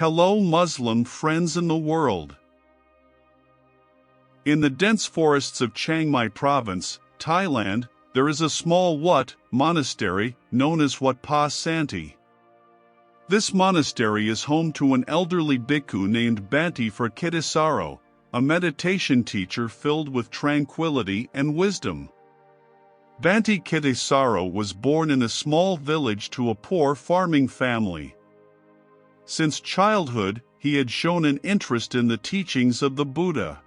Hello Muslim friends in the world. In the dense forests of Chiang Mai province, Thailand, there is a small Wat monastery known as Wat Pa Santi. This monastery is home to an elderly bhikkhu named Bhante Phra Kittisaro, a meditation teacher filled with tranquility and wisdom. Bhante Kittisaro was born in a small village to a poor farming family. Since childhood, he had shown an interest in the teachings of the Buddha.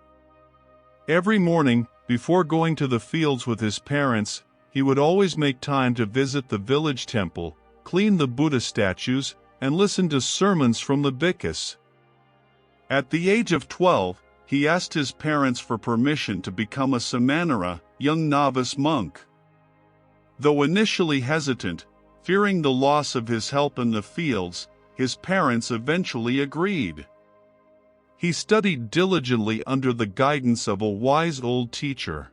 Every morning, before going to the fields with his parents, he would always make time to visit the village temple, clean the Buddha statues, and listen to sermons from the bhikkhus. At the age of 12, he asked his parents for permission to become a samanera, young novice monk. Though initially hesitant, fearing the loss of his help in the fields, his parents eventually agreed. He studied diligently under the guidance of a wise old teacher.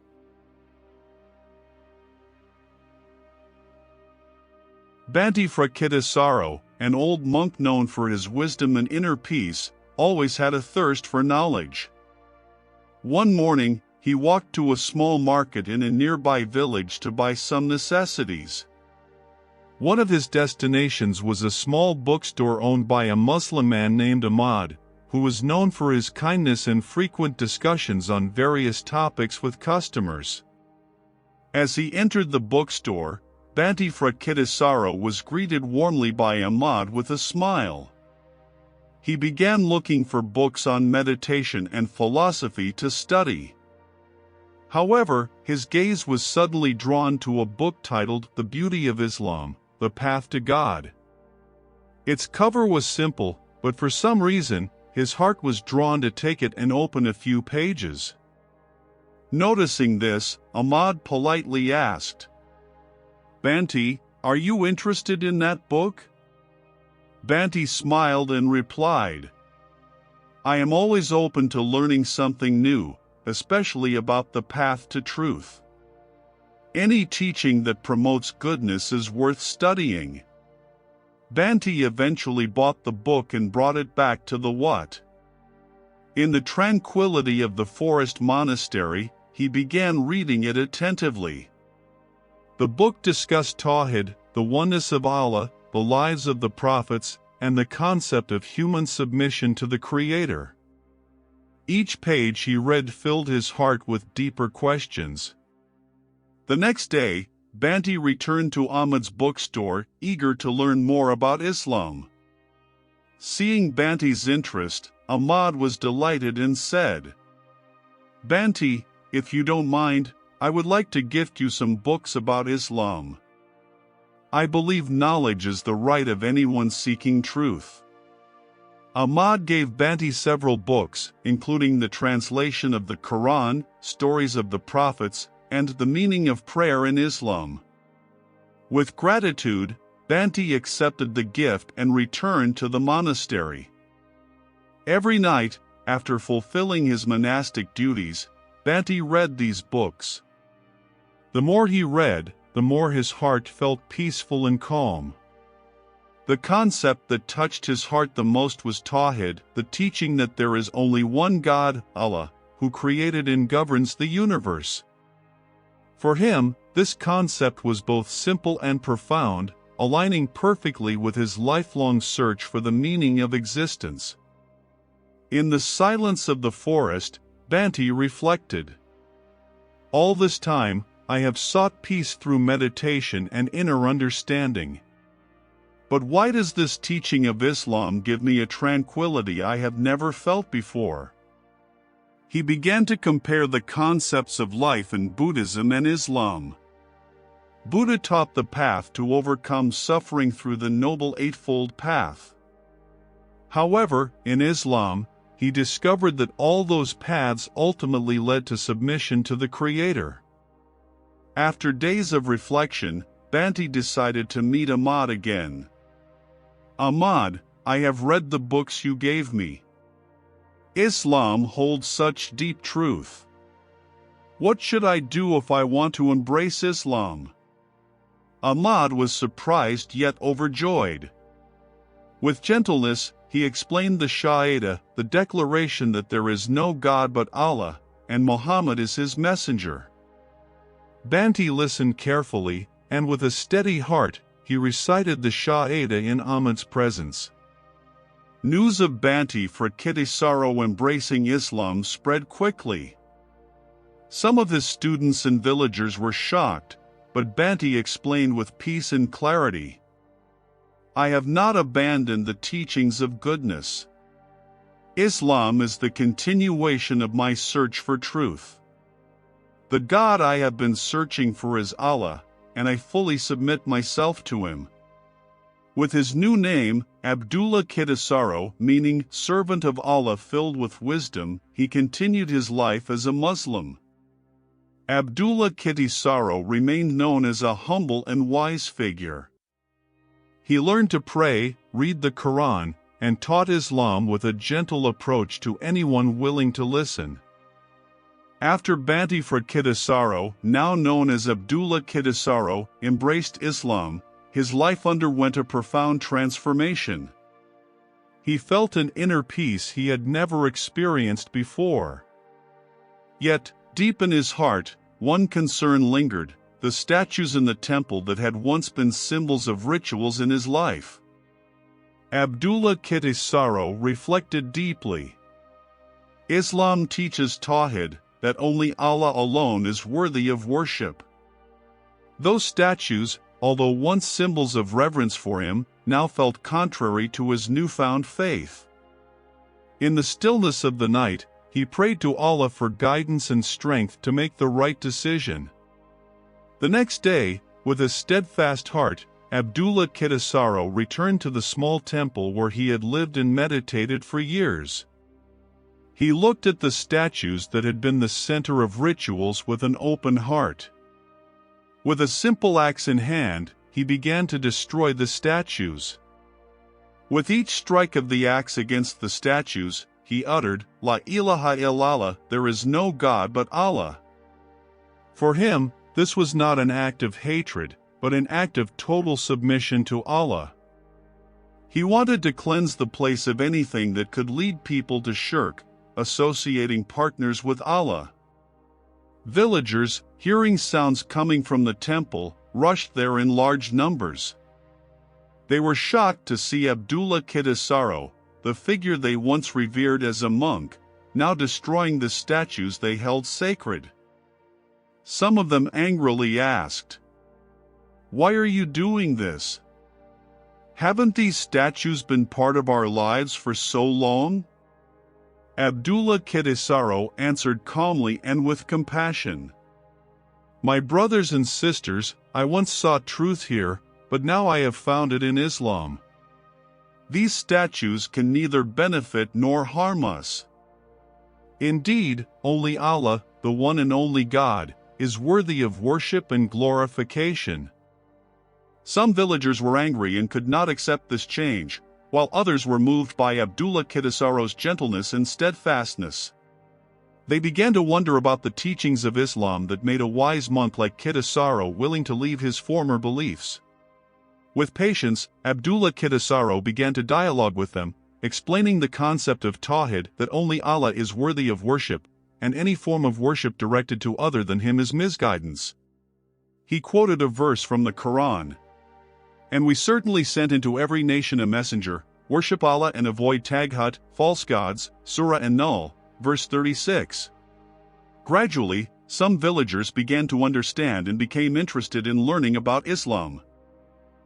Bhante Phra Kittisaro, an old monk known for his wisdom and inner peace, always had a thirst for knowledge. One morning, he walked to a small market in a nearby village to buy some necessities. One of his destinations was a small bookstore owned by a Muslim man named Ahmad, who was known for his kindness and frequent discussions on various topics with customers. As he entered the bookstore, Bhante Phra Kittisaro was greeted warmly by Ahmad with a smile. He began looking for books on meditation and philosophy to study. However, his gaze was suddenly drawn to a book titled The Beauty of Islam, The Path to God. Its cover was simple, but for some reason, his heart was drawn to take it and open a few pages. Noticing this, Ahmad politely asked, "Bhante, are you interested in that book?" Bhante smiled and replied, "I am always open to learning something new, especially about the path to truth. Any teaching that promotes goodness is worth studying." Bhante eventually bought the book and brought it back to the Wat. In the tranquility of the forest monastery, he began reading it attentively. The book discussed Tawhid, the oneness of Allah, the lives of the prophets, and the concept of human submission to the Creator. Each page he read filled his heart with deeper questions. The next day, Bhante returned to Ahmad's bookstore, eager to learn more about Islam. Seeing Bhante's interest, Ahmad was delighted and said, "Bhante, if you don't mind, I would like to gift you some books about Islam. I believe knowledge is the right of anyone seeking truth." Ahmad gave Bhante several books, including the translation of the Quran, stories of the prophets, and the meaning of prayer in Islam. With gratitude, Bhante accepted the gift and returned to the monastery. Every night, after fulfilling his monastic duties, Bhante read these books. The more he read, the more his heart felt peaceful and calm. The concept that touched his heart the most was Tawhid, the teaching that there is only one God, Allah, who created and governs the universe. For him, this concept was both simple and profound, aligning perfectly with his lifelong search for the meaning of existence. In the silence of the forest, Bhante reflected, "All this time, I have sought peace through meditation and inner understanding. But why does this teaching of Islam give me a tranquility I have never felt before?" He began to compare the concepts of life in Buddhism and Islam. Buddha taught the path to overcome suffering through the Noble Eightfold Path. However, in Islam, he discovered that all those paths ultimately led to submission to the Creator. After days of reflection, Bhante decided to meet Ahmad again. "Ahmad, I have read the books you gave me. Islam holds such deep truth. What should I do if I want to embrace Islam?" Ahmad was surprised yet overjoyed. With gentleness, he explained the shahadah, the declaration that there is no God but Allah, and Muhammad is his messenger. Bhante listened carefully, and with a steady heart, he recited the shahadah in Ahmad's presence. News of Bhante Phra Kittisaro embracing Islam spread quickly. Some of his students and villagers were shocked, but Bhante explained with peace and clarity, "I have not abandoned the teachings of goodness. Islam is the continuation of my search for truth. The God I have been searching for is Allah, and I fully submit myself to him." With his new name, Abdullah Kittisaro, meaning servant of Allah filled with wisdom, he continued his life as a Muslim. Abdullah Kittisaro remained known as a humble and wise figure. He learned to pray, read the Quran, and taught Islam with a gentle approach to anyone willing to listen. After Bhante Phra Kittisaro, now known as Abdullah Kittisaro, embraced Islam, his life underwent a profound transformation. He felt an inner peace he had never experienced before. Yet, deep in his heart, one concern lingered: the statues in the temple that had once been symbols of rituals in his life. Abdullah Kittisaro reflected deeply. Islam teaches Tawhid, that only Allah alone is worthy of worship. Those statues, although once symbols of reverence for him, now felt contrary to his newfound faith. In the stillness of the night, he prayed to Allah for guidance and strength to make the right decision. The next day, with a steadfast heart, Abdullah Kittisaro returned to the small temple where he had lived and meditated for years. He looked at the statues that had been the center of rituals with an open heart. With a simple axe in hand, he began to destroy the statues. With each strike of the axe against the statues, he uttered, "La ilaha illallah, there is no God but Allah." For him, this was not an act of hatred, but an act of total submission to Allah. He wanted to cleanse the place of anything that could lead people to shirk, associating partners with Allah. Villagers, hearing sounds coming from the temple, rushed there in large numbers. They were shocked to see Abdullah Kittisaro, the figure they once revered as a monk, now destroying the statues they held sacred. Some of them angrily asked, "Why are you doing this? Haven't these statues been part of our lives for so long?" Abdullah Kittisaro answered calmly and with compassion, "My brothers and sisters, I once saw truth here, but now I have found it in Islam. These statues can neither benefit nor harm us. Indeed, only Allah, the one and only God, is worthy of worship and glorification." Some villagers were angry and could not accept this change, while others were moved by Abdullah Kittisaro's gentleness and steadfastness. They began to wonder about the teachings of Islam that made a wise monk like Kittisaro willing to leave his former beliefs. With patience, Abdullah Kittisaro began to dialogue with them, explaining the concept of Tawhid, that only Allah is worthy of worship, and any form of worship directed to other than him is misguidance. He quoted a verse from the Quran, "And we certainly sent into every nation a messenger, worship Allah and avoid taghut, false gods," Surah An-Nahl, verse 36. Gradually, some villagers began to understand and became interested in learning about Islam.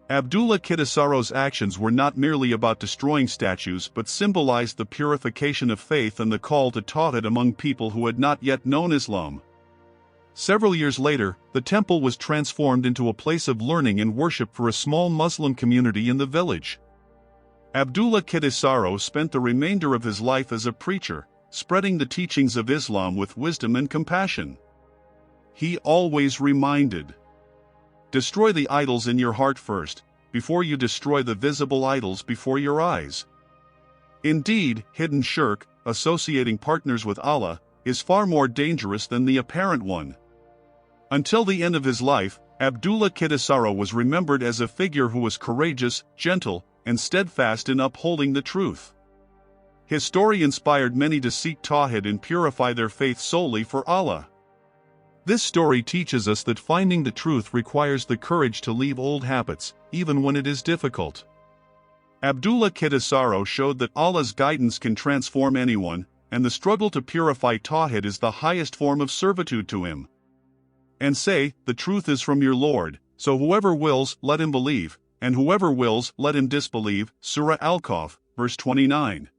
Abdullah Kittisaro's actions were not merely about destroying statues but symbolized the purification of faith and the call to Tawhid among people who had not yet known Islam. Several years later, the temple was transformed into a place of learning and worship for a small Muslim community in the village. Abdullah Kittisaro spent the remainder of his life as a preacher, spreading the teachings of Islam with wisdom and compassion. He always reminded, "Destroy the idols in your heart first, before you destroy the visible idols before your eyes." Indeed, hidden shirk, associating partners with Allah, is far more dangerous than the apparent one. Until the end of his life, Abdullah Kittisaro was remembered as a figure who was courageous, gentle, and steadfast in upholding the truth. His story inspired many to seek Tawhid and purify their faith solely for Allah. This story teaches us that finding the truth requires the courage to leave old habits, even when it is difficult. Abdullah Kittisaro showed that Allah's guidance can transform anyone, and the struggle to purify Tawhid is the highest form of servitude to Him. And say, the truth is from your Lord, so whoever wills, let him believe, and whoever wills, let him disbelieve. Surah Al-Kahf, verse 29.